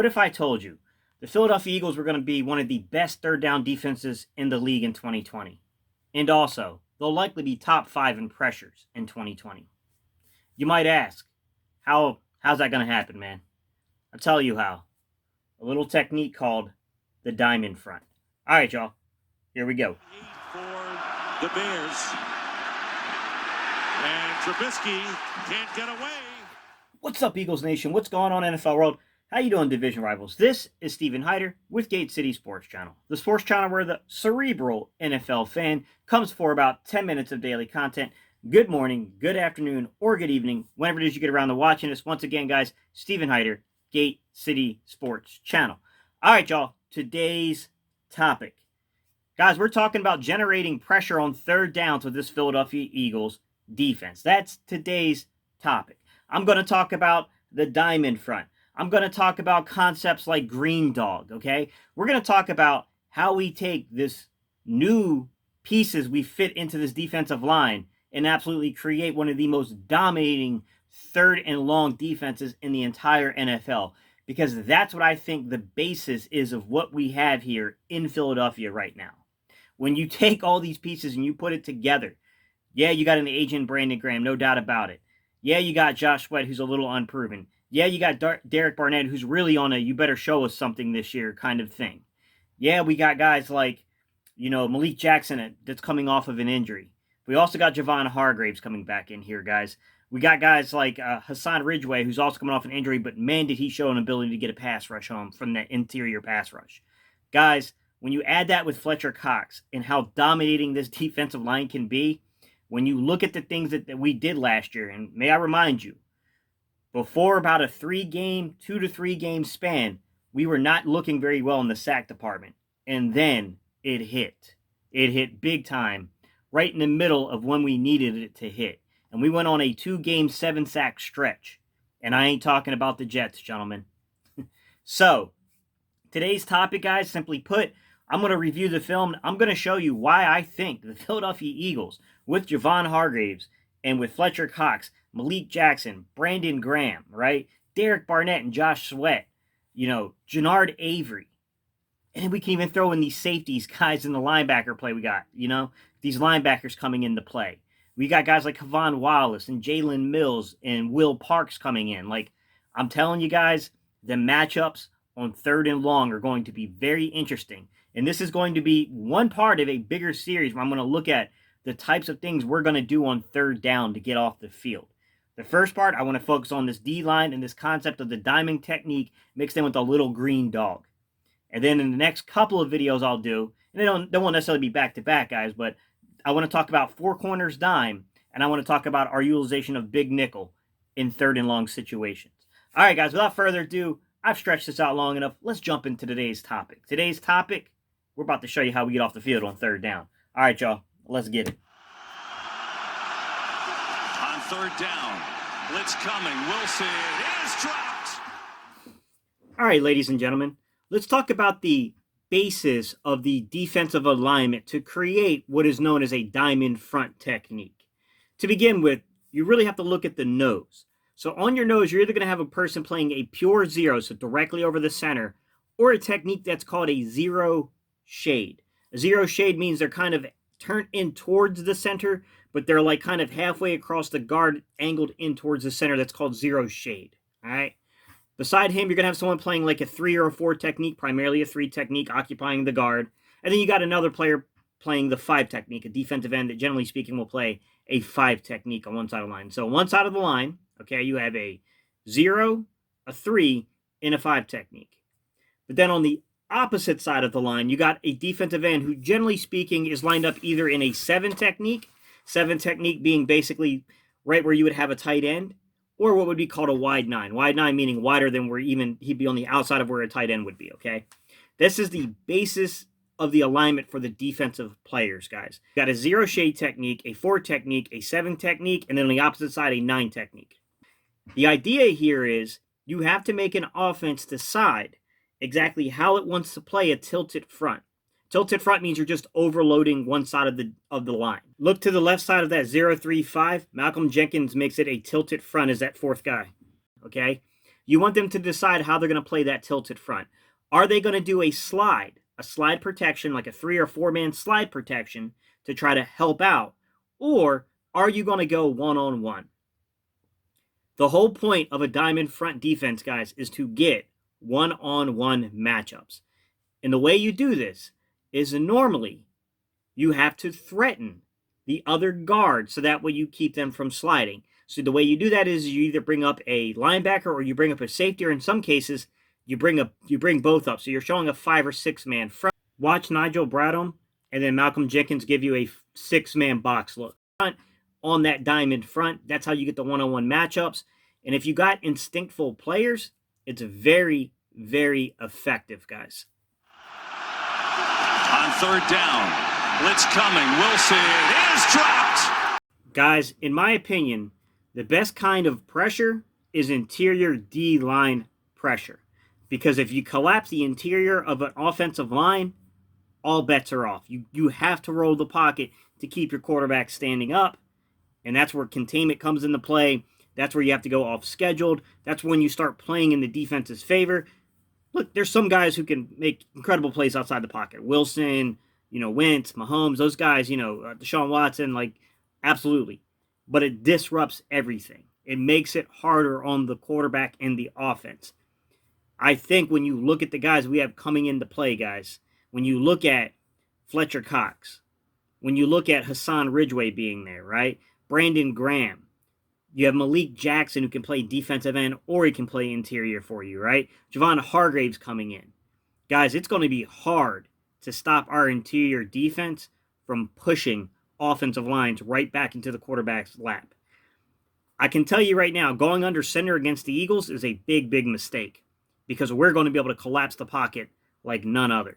What if I told you the Philadelphia Eagles were going to be one of the best third down defenses in the league in 2020? And also, they'll likely be top 5 in pressures in 2020. You might ask, how's that going to happen, man? I'll tell you how. A little technique called the diamond front. All right, y'all. Here we go. For the Bears. And Trubisky can't get away. What's up, Eagles Nation? What's going on, NFL world? How you doing, division rivals? This is Stephen Hyder with Gate City Sports Channel, the sports channel where the cerebral NFL fan comes for about 10 minutes of daily content. Good morning, good afternoon, or good evening, whenever it is you get around to watching us. Once again, guys, Stephen Hyder, Gate City Sports Channel. All right, y'all, today's topic. Guys, we're talking about generating pressure on third downs with this Philadelphia Eagles defense. That's today's topic. I'm going to talk about the diamond front. I'm going to talk about concepts like green dog, okay? We're going to talk about how we take this new pieces we fit into this defensive line and absolutely create one of the most dominating third and long defenses in the entire NFL, because that's what I think the basis is of what we have here in Philadelphia right now. When you take all these pieces and you put it together, yeah, you got an agent, Brandon Graham, no doubt about it. Yeah, you got Josh Sweat, who's a little unproven. Yeah, you got Derek Barnett, who's really on a you better show us something this year kind of thing. Yeah, we got guys like, Malik Jackson that's coming off of an injury. We also got Javon Hargraves coming back in here, guys. We got guys like Hassan Ridgeway, who's also coming off an injury, but man, did he show an ability to get a pass rush home from that interior pass rush. Guys, when you add that with Fletcher Cox and how dominating this defensive line can be, when you look at the things that we did last year, and may I remind you, before about a 2 to 3 game span, we were not looking very well in the sack department. And then it hit. It hit big time, right in the middle of when we needed it to hit. And we went on a 2-game, 7-sack stretch. And I ain't talking about the Jets, gentlemen. So, today's topic, guys, simply put, I'm going to review the film. I'm going to show you why I think the Philadelphia Eagles, with Javon Hargraves and with Fletcher Cox, Malik Jackson, Brandon Graham, right? Derek Barnett and Josh Sweat, Jannard Avery. And then we can even throw in these safeties, guys, in the linebacker play we got, these linebackers coming into play. We got guys like Kavon Wallace and Jalen Mills and Will Parks coming in. Like, I'm telling you guys, the matchups on third and long are going to be very interesting. And this is going to be one part of a bigger series where I'm going to look at the types of things we're going to do on third down to get off the field. The first part, I want to focus on this D-line and this concept of the diamond technique mixed in with a little green dog. And then in the next couple of videos I'll do, and they won't necessarily be back-to-back, guys, but I want to talk about 4 corners dime, and I want to talk about our utilization of big nickel in third and long situations. All right, guys, without further ado, I've stretched this out long enough. Let's jump into today's topic. Today's topic, we're about to show you how we get off the field on third down. All right, y'all, let's get it. On third down, blitz coming. Wilson is dropped. All right, ladies and gentlemen, let's talk about the basis of the defensive alignment to create what is known as a diamond front technique. To begin with, you really have to look at the nose. So on your nose, you're either going to have a person playing a pure zero, so directly over the center, or a technique that's called a zero shade. A zero shade means they're kind of turned in towards the center, but they're like kind of halfway across the guard, angled in towards the center. That's called zero shade. All right. Beside him, you're going to have someone playing like a 3 or a 4 technique, primarily a 3 technique, occupying the guard. And then you got another player playing the 5 technique, a defensive end that, generally speaking, will play a 5 technique on one side of the line. So on one side of the line, okay, you have a 0, a 3, and a 5 technique. But then on the opposite side of the line, you got a defensive end who, generally speaking, is lined up either in a 7 technique being basically right where you would have a tight end, or what would be called a wide 9. Wide 9 meaning wider than where even he'd be on the outside of where a tight end would be, okay? This is the basis of the alignment for the defensive players, guys. You got a 0 shade technique, a 4 technique, a 7 technique, and then on the opposite side, a 9 technique. The idea here is you have to make an offense decide exactly how it wants to play a tilted front. Tilted front means you're just overloading one side of the line. Look to the left side of that 0-3-5. Malcolm Jenkins makes it a tilted front as that 4th guy. Okay? You want them to decide how they're going to play that tilted front. Are they going to do a slide protection, like a 3 or 4 man slide protection to try to help out? Or are you going to go one-on-one? The whole point of a diamond front defense, guys, is to get one-on-one matchups. And the way you do this is normally you have to threaten the other guard so that way you keep them from sliding. So the way you do that is you either bring up a linebacker or you bring up a safety, or in some cases you bring both up. So you're showing a 5 or 6 man front. Watch Nigel Bradham and then Malcolm Jenkins give you a 6-man box look on that diamond front. That's how you get the one-on-one matchups. And if you got instinctful players, it's very, very effective, guys. On third down, blitz coming. Wilson is dropped. Guys, in my opinion, the best kind of pressure is interior D-line pressure. Because if you collapse the interior of an offensive line, all bets are off. You have to roll the pocket to keep your quarterback standing up. And that's where containment comes into play. That's where you have to go off scheduled. That's when you start playing in the defense's favor. Look, there's some guys who can make incredible plays outside the pocket. Wilson, Wentz, Mahomes, those guys, Deshaun Watson, absolutely. But it disrupts everything. It makes it harder on the quarterback and the offense. I think when you look at the guys we have coming into play, guys, when you look at Fletcher Cox, when you look at Hassan Ridgeway being there, right? Brandon Graham. You have Malik Jackson who can play defensive end or he can play interior for you, right? Javon Hargraves coming in. Guys, it's going to be hard to stop our interior defense from pushing offensive lines right back into the quarterback's lap. I can tell you right now, going under center against the Eagles is a big, big mistake because we're going to be able to collapse the pocket like none other.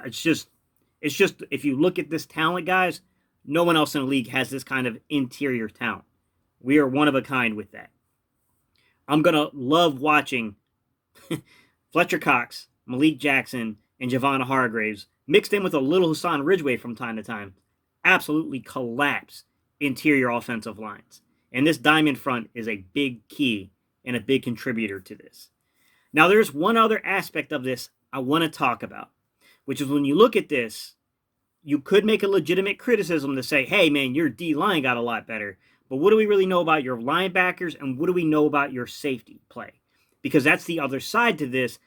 It's just if you look at this talent, guys, no one else in the league has this kind of interior talent. We are one of a kind with that. I'm going to love watching Fletcher Cox, Malik Jackson, and Javon Hargraves mixed in with a little Hassan Ridgeway from time to time absolutely collapse interior offensive lines. And this diamond front is a big key and a big contributor to this. Now, there's one other aspect of this I want to talk about, which is when you look at this, you could make a legitimate criticism to say, hey, man, your D-line got a lot better. But what do we really know about your linebackers and what do we know about your safety play? Because that's the other side to this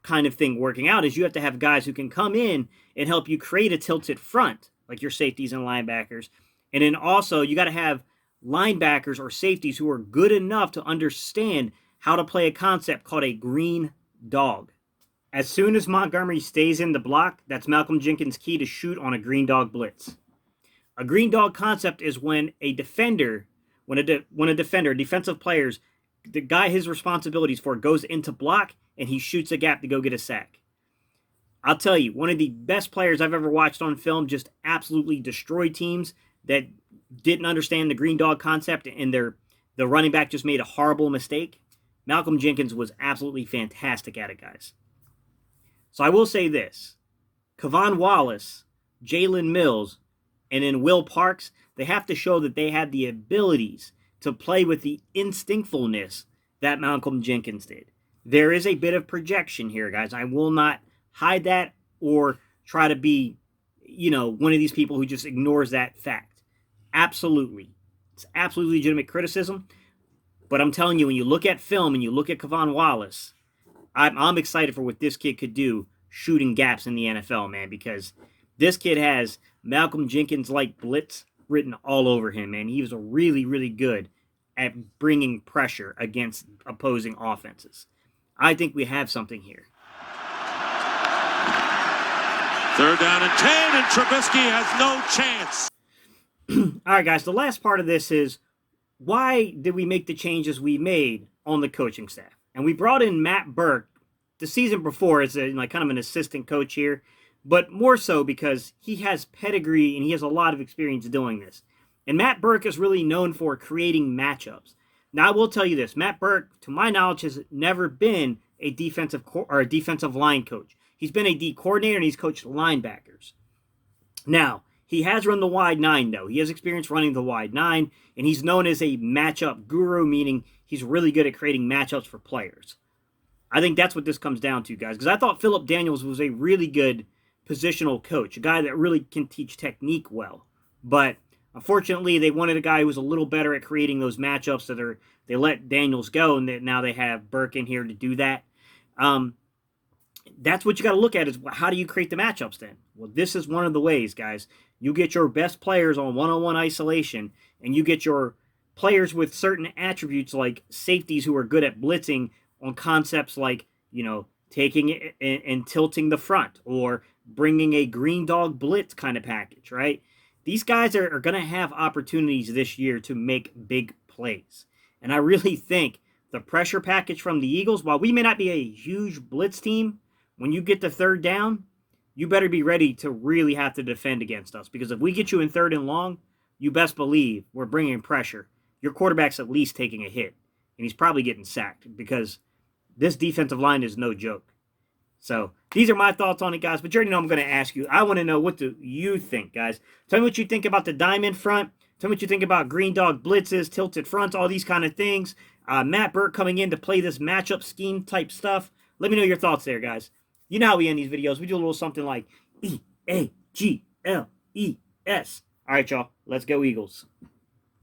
kind of thing working out is you have to have guys who can come in and help you create a tilted front, like your safeties and linebackers. And then also you got to have linebackers or safeties who are good enough to understand how to play a concept called a green dog. As soon as Montgomery stays in the block, that's Malcolm Jenkins' key to shoot on a green dog blitz. A green dog concept is when a defender, defensive players, the guy his responsibilities for goes into block and he shoots a gap to go get a sack. I'll tell you, one of the best players I've ever watched on film just absolutely destroyed teams that didn't understand the green dog concept and the running back just made a horrible mistake. Malcolm Jenkins was absolutely fantastic at it, guys. So I will say this. Kevon Wallace, Jalen Mills, and in Will Parks, they have to show that they have the abilities to play with the instinctfulness that Malcolm Jenkins did. There is a bit of projection here, guys. I will not hide that or try to be, one of these people who just ignores that fact. Absolutely. It's absolutely legitimate criticism. But I'm telling you, when you look at film and you look at Kevon Wallace, I'm excited for what this kid could do shooting gaps in the NFL, man, because this kid has Malcolm Jenkins-like blitz written all over him, man. He was really, really good at bringing pressure against opposing offenses. I think we have something here. Third down and 10, and Trubisky has no chance. All right, guys, the last part of this is why did we make the changes we made on the coaching staff? And we brought in Matt Burke the season before as kind of an assistant coach here, but more so because he has pedigree and he has a lot of experience doing this. And Matt Burke is really known for creating matchups. Now, I will tell you this. Matt Burke, to my knowledge, has never been a defensive line coach. He's been a D coordinator and he's coached linebackers. Now, he has run the wide nine, though. He has experience running the wide nine, and he's known as a matchup guru, meaning he's really good at creating matchups for players. I think that's what this comes down to, guys, because I thought Philip Daniels was a really good positional coach, a guy that really can teach technique well. But unfortunately, they wanted a guy who was a little better at creating those matchups, so they let Daniels go, and now they have Burke in here to do that. That's what you got to look at is how do you create the matchups then? Well, this is one of the ways, guys. You get your best players on one-on-one isolation, and you get your players with certain attributes like safeties who are good at blitzing on concepts like, taking it and tilting the front or bringing a green dog blitz kind of package, right? These guys are going to have opportunities this year to make big plays. And I really think the pressure package from the Eagles, while we may not be a huge blitz team, when you get to third down, you better be ready to really have to defend against us. Because if we get you in third and long, you best believe we're bringing pressure. Your quarterback's at least taking a hit. And he's probably getting sacked because this defensive line is no joke. So these are my thoughts on it, guys. But you already know I'm going to ask you. I want to know, what do you think, guys? Tell me what you think about the diamond front. Tell me what you think about green dog blitzes, tilted fronts, all these kind of things. Matt Burke coming in to play this matchup scheme type stuff. Let me know your thoughts there, guys. You know how we end these videos. We do a little something like E-A-G-L-E-S. All right, y'all. Let's go Eagles.